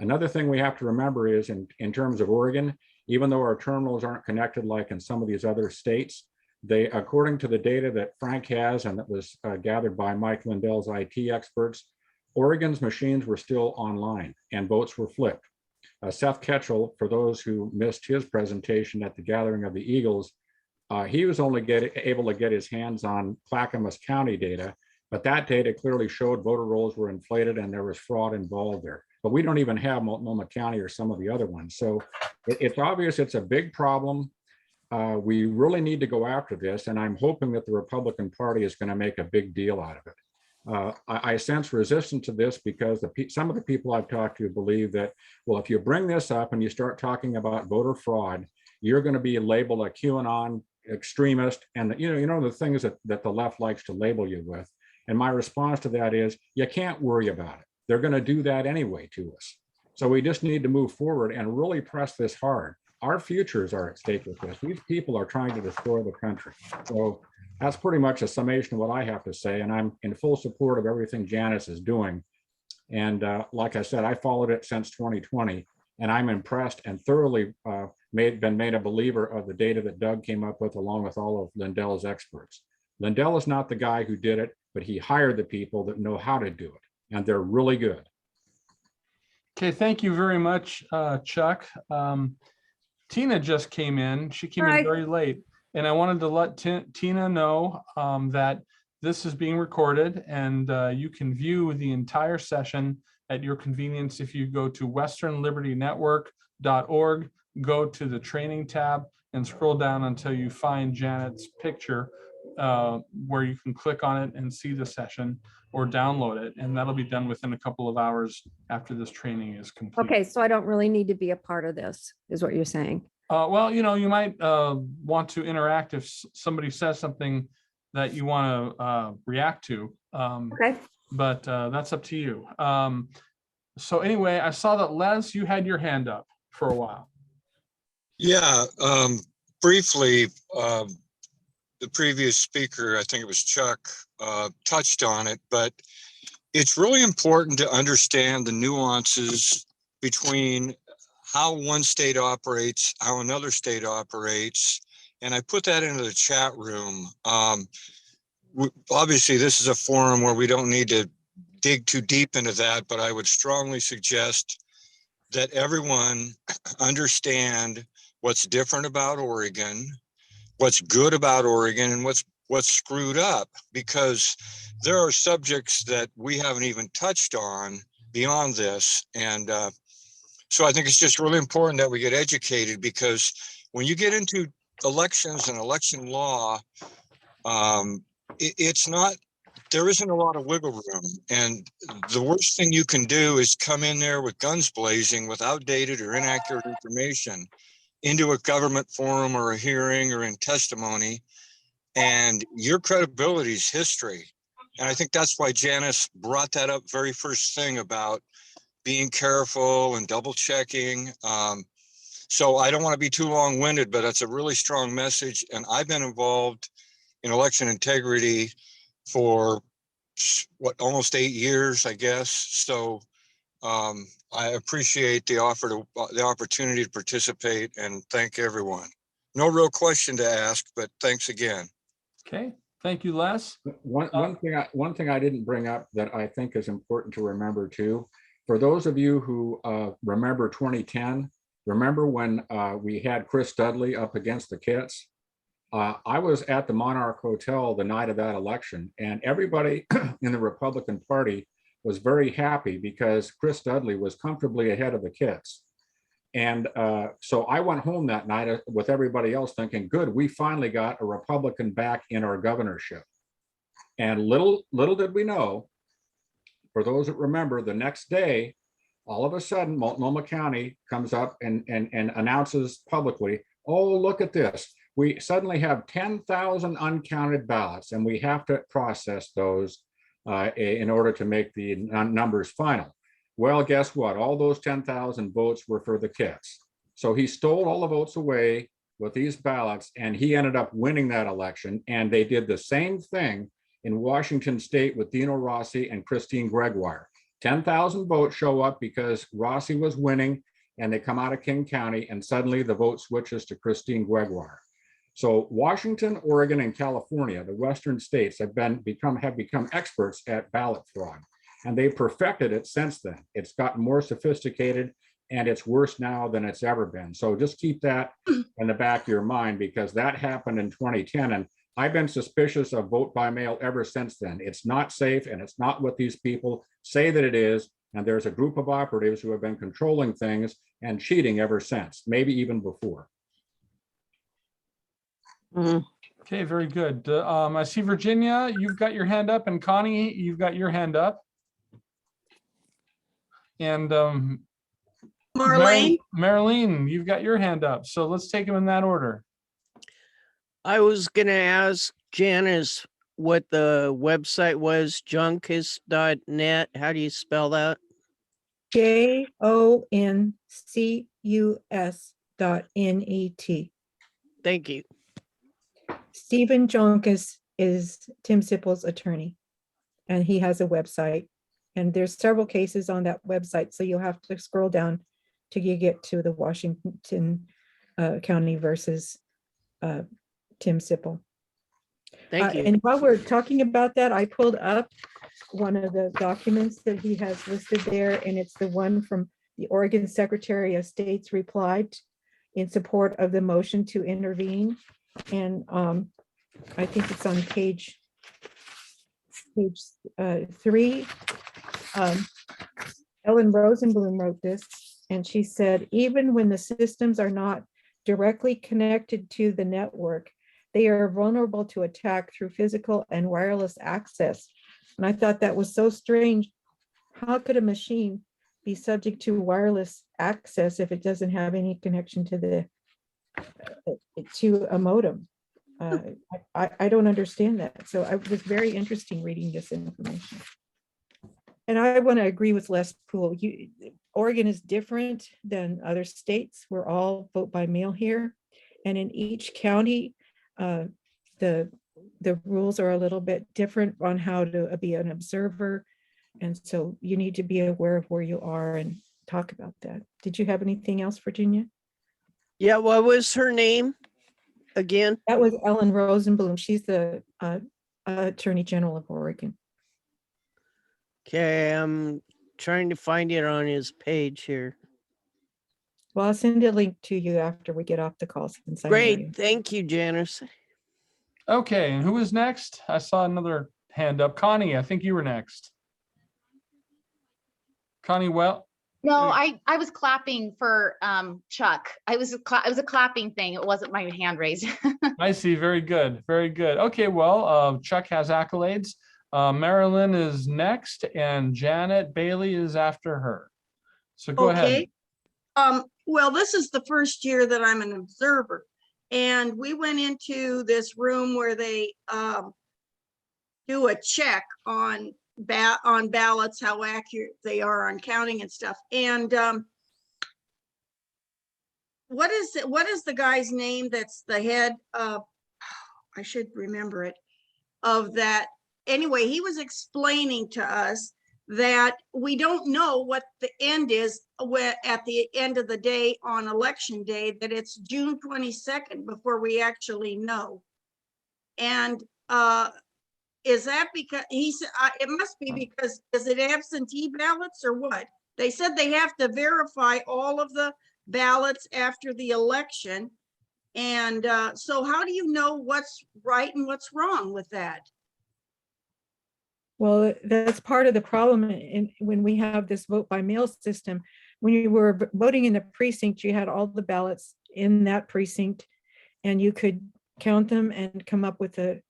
Another thing we have to remember is in terms of Oregon, even though our terminals aren't connected like in some of these other states, they, according to the data that Frank has and that was gathered by Mike Lindell's IT experts, Oregon's machines were still online and votes were flipped. Seth Ketchel, for those who missed his presentation at the gathering of the Eagles, he was only able to get his hands on Clackamas County data, but that data clearly showed voter rolls were inflated and there was fraud involved there. But we don't even have Multnomah County or some of the other ones. So it's obvious it's a big problem. We really need to go after this, and I'm hoping that the Republican Party is going to make a big deal out of it. I sense resistance to this because some of the people I've talked to believe that, well, if you bring this up and you start talking about voter fraud, you're going to be labeled a QAnon extremist, and you know the things that the left likes to label you with. And my response to that is, you can't worry about it. They're going to do that anyway to us. So we just need to move forward and really press this hard. Our futures are at stake with this. These people are trying to destroy the country. So that's pretty much a summation of what I have to say. And I'm in full support of everything Janice is doing. And like I said, I followed it since 2020, and I'm impressed and thoroughly been made a believer of the data that Doug came up with, along with all of Lindell's experts. Lindell is not the guy who did it, but he hired the people that know how to do it. And they're really good. Okay, thank you very much, Chuck. Tina just came in. She came in very late, and I wanted to let Tina know that this is being recorded, and you can view the entire session at your convenience if you go to westernlibertynetwork.org, go to the training tab, and scroll down until you find Janet's picture, where you can click on it and see the session or download it, and that'll be done within a couple of hours after this training is complete. Okay, so I don't really need to be a part of this, is what you're saying. Well, you know, you might want to interact if somebody says something that you want to react to. Okay. But that's up to you. So anyway, I saw that Les, you had your hand up for a while. Yeah, briefly, the previous speaker, I think it was Chuck, touched on it, but it's really important to understand the nuances between how one state operates, how another state operates. And I put that into the chat room. Obviously, this is a forum where we don't need to dig too deep into that, but I would strongly suggest that everyone understand what's different about Oregon, what's good about Oregon, and what's screwed up, because there are subjects that we haven't even touched on beyond this. And so I think it's just really important that we get educated, because when you get into elections and election law, there isn't a lot of wiggle room. And the worst thing you can do is come in there with guns blazing with outdated or inaccurate information into a government forum or a hearing or in testimony, and your credibility is history. And I think that's why Janice brought that up very first thing about being careful and double checking. So I don't want to be too long-winded, but that's a really strong message. And I've been involved in election integrity for almost 8 years, I guess. So I appreciate the opportunity to participate, and thank everyone. No real question to ask, but thanks again. Okay, thank you, Les. One thing I didn't bring up that I think is important to remember too, for those of you who remember 2010, remember when we had Chris Dudley up against the Kits? I was at the Monarch Hotel the night of that election, and everybody in the Republican Party was very happy because Chris Dudley was comfortably ahead of the Kits. And so I went home that night with everybody else thinking, good, we finally got a Republican back in our governorship. And little did we know, for those that remember, the next day, all of a sudden, Multnomah County comes up and announces publicly, oh, look at this. We suddenly have 10,000 uncounted ballots, and we have to process those in order to make the numbers final. Well, guess what? All those 10,000 votes were for the Kits. So he stole all the votes away with these ballots, and he ended up winning that election. And they did the same thing in Washington State with Dino Rossi and Christine Gregoire. 10,000 votes show up because Rossi was winning, and they come out of King County, and suddenly the vote switches to Christine Gregoire. So Washington, Oregon, and California, the Western states, have become experts at ballot fraud. And they've perfected it since then. It's gotten more sophisticated, and it's worse now than it's ever been. So just keep that in the back of your mind, because that happened in 2010. And I've been suspicious of vote by mail ever since then. It's not safe, and it's not what these people say that it is. And there's a group of operatives who have been controlling things and cheating ever since, maybe even before. Okay, very good. I see Virginia, you've got your hand up, and Connie, you've got your hand up. And Marlene, Marilyn, you've got your hand up. So let's take them in that order. I was gonna ask Janice what the website was, juncus.net. How do you spell that? JONCUS.net. Thank you. Stephen Joncus is Tim Sippel's attorney, and he has a website. And there's several cases on that website, so you'll have to scroll down till you get to the Washington County versus Tim Sippel. Thank you. And while we're talking about that, I pulled up one of the documents that he has listed there, and it's the one from the Oregon Secretary of State's replied in support of the motion to intervene. And I think it's on page 3. Ellen Rosenblum wrote this, and she said, even when the systems are not directly connected to the network, they are vulnerable to attack through physical and wireless access. And I thought that was so strange. How could a machine be subject to wireless access if it doesn't have any connection to a modem? I don't understand that. So it was very interesting reading this information. And I want to agree with Les Poole. Oregon is different than other states. We're all vote by mail here. And in each county, the rules are a little bit different on how to be an observer. And so you need to be aware of where you are and talk about that. Did you have anything else, Virginia? Yeah, what was her name again? That was Ellen Rosenblum. She's the Attorney General of Oregon. Okay, I'm trying to find it on his page here. Well, I'll send a link to you after we get off the call. Since I know you. Great, thank you, Janice. Okay, and who is next? I saw another hand up. Connie, I think you were next. Connie, well. no, I was clapping for Chuck. It was a clapping thing. It wasn't my hand raised. I see. Very good. Very good. Okay, well, Chuck has accolades. Marilyn is next, and Janet Bailey is after her. So go ahead. Well, this is the first year that I'm an observer, and we went into this room where they do a check on ballots, how accurate they are on counting and stuff. And what is the guy's name that's the head of, I should remember it, of that anyway, he was explaining to us that we don't know what the end is at the end of the day on election day, that it's June 22nd before we actually know. And is that because he said it must be because is it absentee ballots or what? They said they have to verify all of the ballots after the election. And so how do you know what's right and what's wrong with that? Well, that's part of the problem when we have this vote by mail system. When you were voting in the precinct, you had all the ballots in that precinct and you could count them and come up with a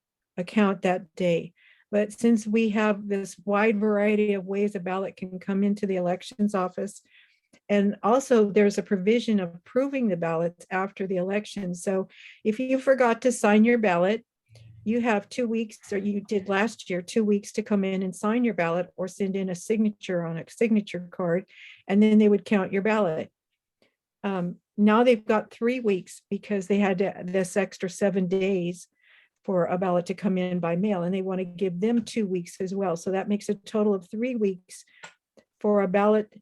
count that day. But since we have this wide variety of ways a ballot can come into the elections office, and also there's a provision of proving the ballots after the election. So if you forgot to sign your ballot, you have 2 weeks, or you did last year, 2 weeks to come in and sign your ballot or send in a signature on a signature card, and then they would count your ballot. Now they've got 3 weeks because they had this extra 7 days for a ballot to come in by mail, and they want to give them 2 weeks as well. So that makes a total of 3 weeks for a ballot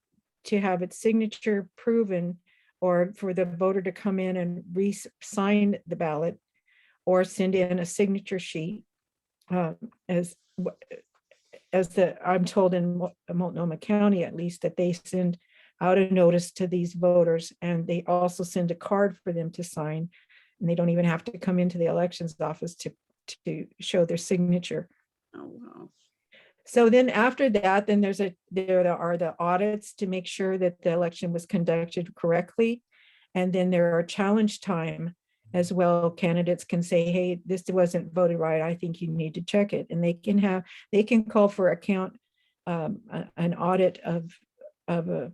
to have its signature proven, or for the voter to come in and re-sign the ballot or send in a signature sheet. As I'm told in Multnomah County, at least, that they send out a notice to these voters, and they also send a card for them to sign, and they don't even have to come into the elections office to show their signature. Oh, wow. So then after that, then there are the audits to make sure that the election was conducted correctly. And then there are challenge time as well. Candidates can say, hey, this wasn't voted right, I think you need to check it. And they can call for an audit of a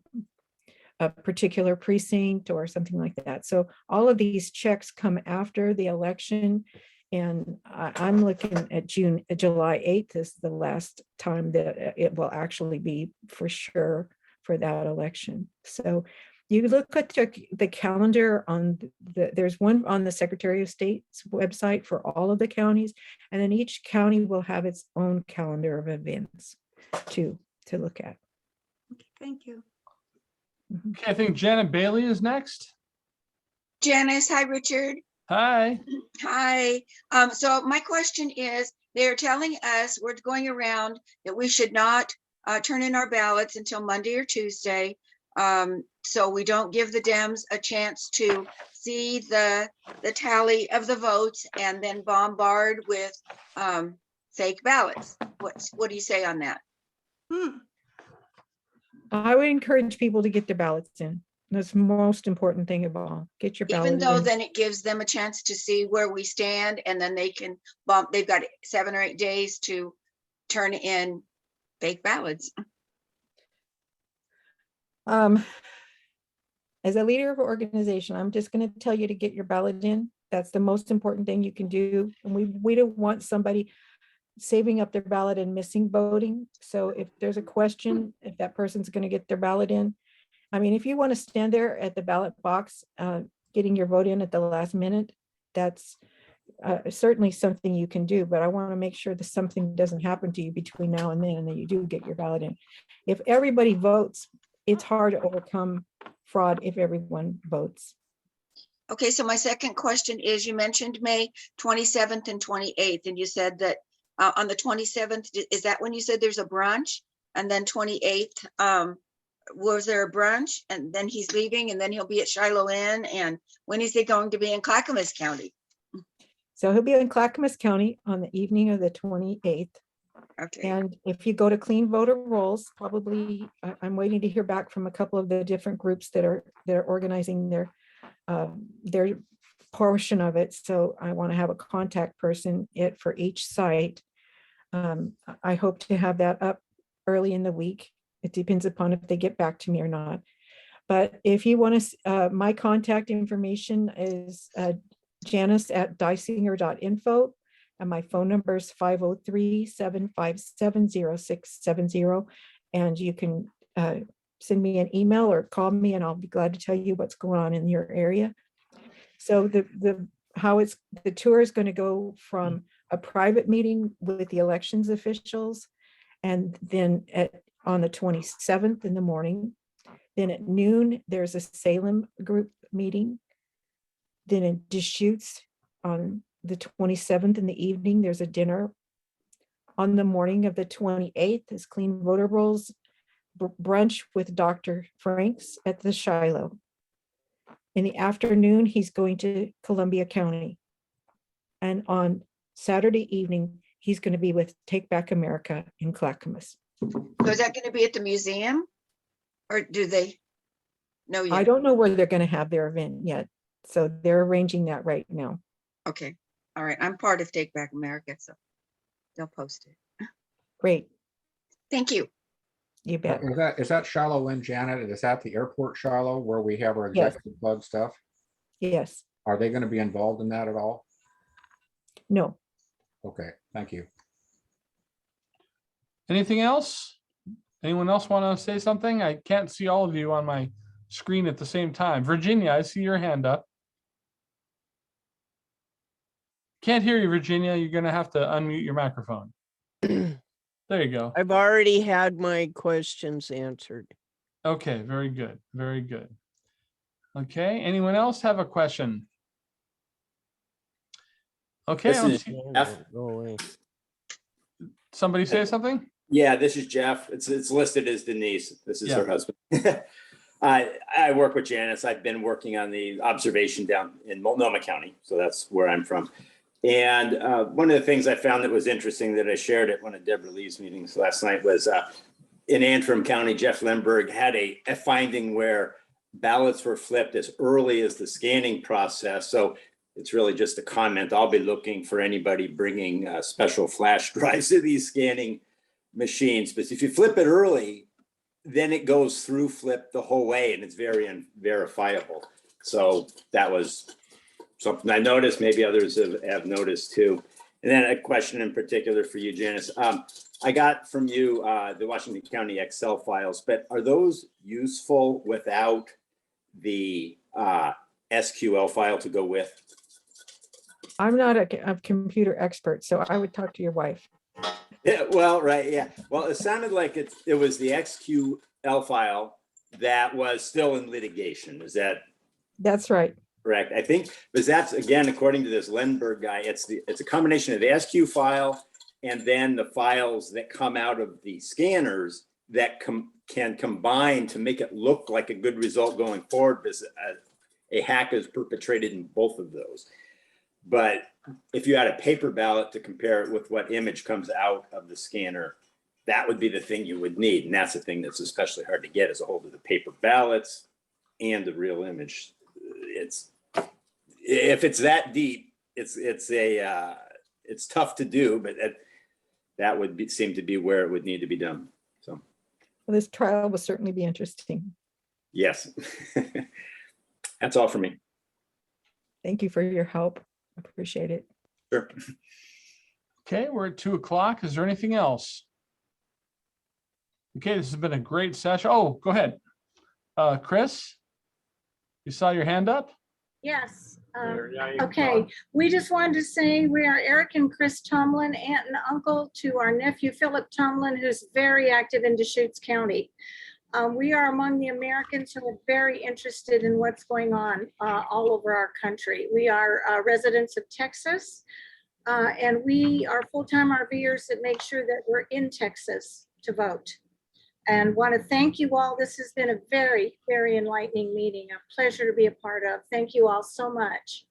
particular precinct or something like that. So all of these checks come after the election. And I'm looking at July 8th is the last time that it will actually be for sure for that election. So you look at the calendar on there's one on the Secretary of State's website for all of the counties, and then each county will have its own calendar of events to look at. Okay, thank you. Okay, I think Janet Bailey is next. Janice, hi, Richard. Hi. Hi. So my question is, they're telling us we're going around that we should not turn in our ballots until Monday or Tuesday. So we don't give the Dems a chance to see the tally of the votes and then bombard with fake ballots. What do you say on that? I would encourage people to get their ballots in. That's the most important thing of all. Get your ballot Even though in. then it gives them a chance to see where we stand, and then they can bump, they've got 7 or 8 days to turn in fake ballots. As a leader of an organization, I'm just going to tell you to get your ballot in. That's the most important thing you can do. And we don't want somebody saving up their ballot and missing voting. So if there's a question, if that person's going to get their ballot in, I mean, if you want to stand there at the ballot box, getting your vote in at the last minute, that's certainly something you can do. But I want to make sure that something doesn't happen to you between now and then, and that you do get your ballot in. If everybody votes, it's hard to overcome fraud if everyone votes. Okay, so my second question is, you mentioned May 27th and 28th, and you said that on the 27th, is that when you said there's a brunch? And then 28th, was there a brunch? And then he's leaving, and then he'll be at Shiloh Inn. And when is he going to be in Clackamas County? So he'll be in Clackamas County on the evening of the 28th. Okay, And if you go to Clean Voter Rolls, probably, I'm waiting to hear back from a couple of the different groups that are organizing their portion of it. So I want to have a contact person for each site. I hope to have that up early in the week. It depends upon if they get back to me or not. But if you want to, my contact information is janice@dysinger.info. And my phone number is 503-757-0670. And you can send me an email or call me, and I'll be glad to tell you what's going on in your area. So the tour is going to go from a private meeting with the elections officials. And then on the 27th in the morning, then at noon, there's a Salem group meeting. Then in Deschutes on the 27th in the evening, there's a dinner. On the morning of the 28th is Clean Voter Rolls brunch with Dr. Franks at the Shiloh. In the afternoon, he's going to Columbia County. And on Saturday evening, he's going to be with Take Back America in Clackamas. So is that going to be at the museum? Or do they know I yet? don't know where they're going to have their event yet. So they're arranging that right now. Okay, all right. I'm part of Take Back America, so they'll post it. Great. Thank you. You bet. Is that Shiloh in, Janet? Is that the airport Shiloh where we have our Yes. executive club stuff? Yes. Are they going to be involved in that at all? No. Okay, thank you. Anything else? Anyone else want to say something? I can't see all of you on my screen at the same time. Virginia, I see your hand up. Can't hear you, Virginia. You're going to have to unmute your microphone. There you go. I've already had my questions answered. Okay, very good. Very good. Okay, anyone else have a question? Okay, This is Jeff. Go away. somebody say something? Yeah, this is Jeff. It's listed as Denise. This is Yeah. her husband. I work with Janice. I've been working on the observation down in Multnomah County, so that's where I'm from. And one of the things I found that was interesting that I shared at one of Deborah Lee's meetings last night was in Antrim County, Jeff Lindbergh had a finding where ballots were flipped as early as the scanning process. So it's really just a comment. I'll be looking for anybody bringing special flash drives to these scanning machines. But if you flip it early, then it goes through flip the whole way and it's very unverifiable. So that was something I noticed, maybe others have noticed too. And then a question in particular for you, Janice. I got from you the Washington County Excel files, but are those useful without the SQL file to go with? I'm not a computer expert, so I would talk to your wife. Yeah, well, right, yeah. Well, it sounded like it was the XQL file that was still in litigation. Is that That's right. correct? I think, because that's, again, according to this Lindbergh guy, it's a combination of the SQ file and then the files that come out of the scanners that can combine to make it look like a good result going forward, because a hack is perpetrated in both of those. But if you had a paper ballot to compare it with what image comes out of the scanner, that would be the thing you would need. And that's the thing that's especially hard to get, is a hold of the paper ballots and the real image. If it's that deep, it's tough to do, but that would seem to be where it would need to be done. So, Well, this trial will certainly be interesting. yes. That's all for me. Thank you for your help. Appreciate it. Sure. Okay, we're at 2 o'clock. Is there anything else? Okay, this has been a great session. Oh, go ahead. Chris, you saw your hand up? Yes. Okay, we just wanted to say we are Eric and Chris Tomlin, aunt and uncle to our nephew Philip Tomlin, who's very active in Deschutes County. We are among the Americans who are very interested in what's going on all over our country. We are residents of Texas, and we are full-time RVers that make sure that we're in Texas to vote. And want to thank you all. This has been a very, very enlightening meeting. A pleasure to be a part of. Thank you all so much.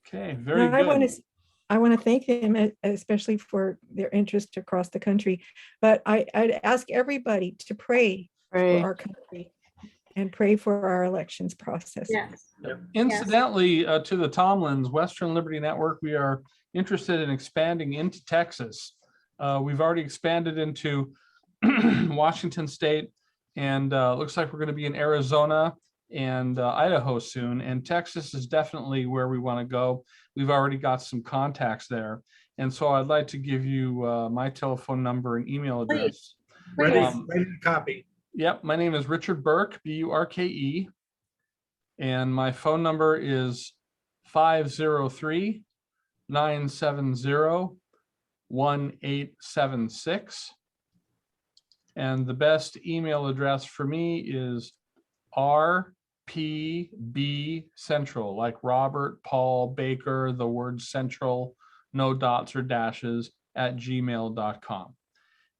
Okay, very Now, good. I want to thank them, especially for their interest across the country. But I'd ask everybody to pray for our country and pray for our elections process. Yes. Incidentally, to the Tomlins, Western Liberty Network, we are interested in expanding into Texas. We've already expanded into Washington State, and looks like we're going to be in Arizona and Idaho soon. And Texas is definitely where we want to go. We've already got some contacts there. And so I'd like to give you my telephone number and email address. Please. Ready to copy. Yep, my name is Richard Burke, B-U-R-K-E. And my phone number is 503-982-5885. 970-1876. And the best email address for me is rpbcentral, like Robert, Paul, Baker, the word central, no dots or dashes, @gmail.com.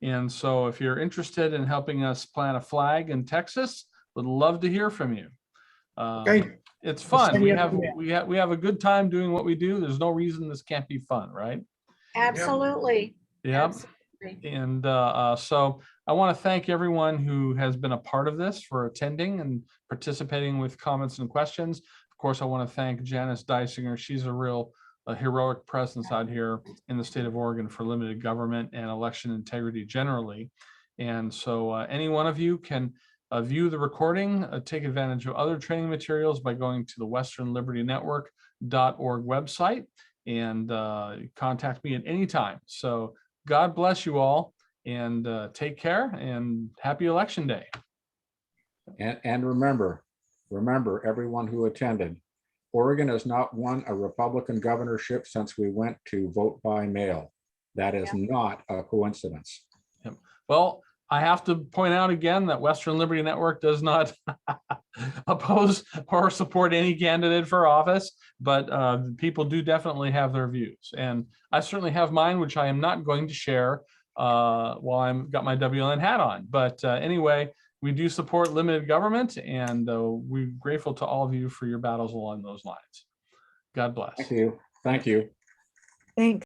And so if you're interested in helping us plant a flag in Texas, would love to hear from you. Okay. It's We'll fun. send We you an have email. we have a good time doing what we do. There's no reason this can't be fun, right? Absolutely. Yeah. Absolutely. And so I want to thank everyone who has been a part of this for attending and participating with comments and questions. Of course, I want to thank Janice DYSINGER. She's a heroic presence out here in the state of Oregon for limited government and election integrity generally. And so any one of you can view the recording, take advantage of other training materials by going to the westernlibertynetwork.org website and contact me at any time. So God bless you all, and take care, and happy election day. And remember, everyone who attended, Oregon has not won a Republican governorship since we went to vote by mail. That is not a coincidence. Yep. Well, I have to point out again that Western Liberty Network does not oppose or support any candidate for office, but people do definitely have their views. And I certainly have mine, which I am not going to share while I'm got my WLN hat on. But anyway, we do support limited government, and we're grateful to all of you for your battles along those lines. God bless. Thank you. Thank you. Thanks.